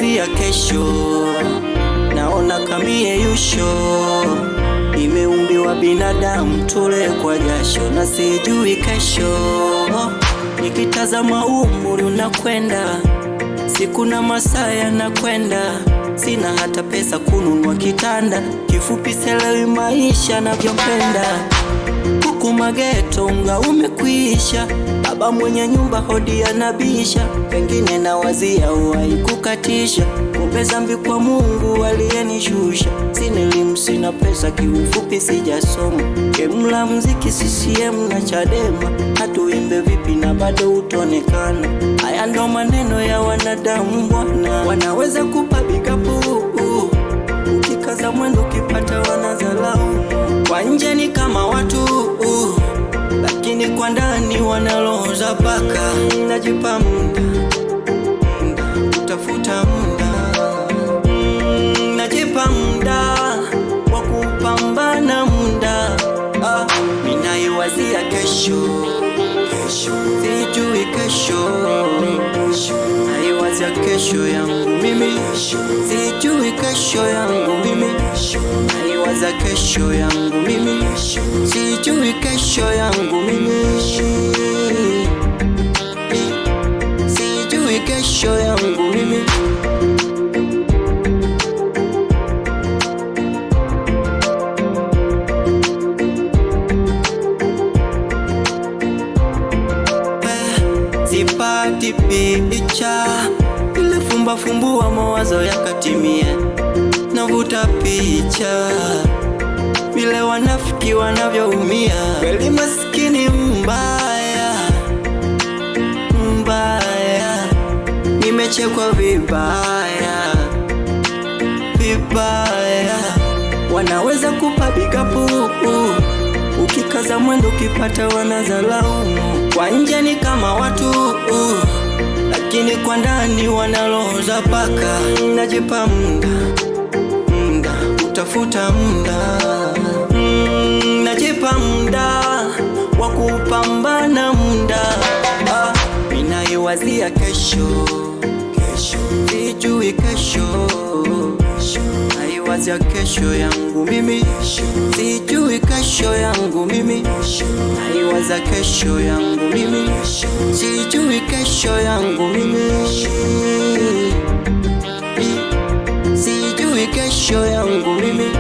naiwazia kesho, naona kamie yusho. Nimeumbiwa binadamu, tule kwa jasho, na sijui kesho. Nikitazama umri unakwenda, siku na masaa yanakwenda, sina hata pesa kununua kitanda. Kifupi selewi maisha navyopenda, huku mageto unga umekwisha. Baba mwenye nyumba hodi anabisha, pengine nawazia uwai kukatisha. Kumbe zambi kwa Mungu aliyenishusha. Sina elimu, sina pesa, kiufupi sijasoma. Kemla mziki CCM na Chadema, hatuimbe vipi na bado utonekana. Haya ndo maneno ya wanadamu bwana, wanaweza kupabiga puu, ukikaza mwendo ukipata wanazalau. Kwa nje ni kama watu, lakini kwa ndani wana roho za paka. Najipa muda kutafuta muda, najipa muda wa kupambana muda. Ninaiwazia kesho, sijui kesho. Naiwazia kesho yangu mimi, sijui kesho yangu mimi. Naiwaza kesho yangu mimi, sijui kesho yangu mimi. Sijui kesho yangu mimi. Sipati picha, ile fumbua mawazo yakatimie. Navuta picha vile wanafiki wanavyoumia. Kweli maskini mbaya, mbaya. Nimechekwa vibaya, vibaya. Wanaweza kupabiga puu, ukikaza mwendo ukipata wanazalaumu. Kwa nje ni kama watu, lakini kwa ndani wana roho za paka. Najipa muda kutafuta muda, najipa muda wa kupambana muda. Ninaiwazia kesho, sijui kesho. Naiwazia kesho yangu mimi, sijui kesho yangu mimi. Naiwaza kesho yangu mimi, sijui kesho yangu mimi. Sijui kesho yangu mimi.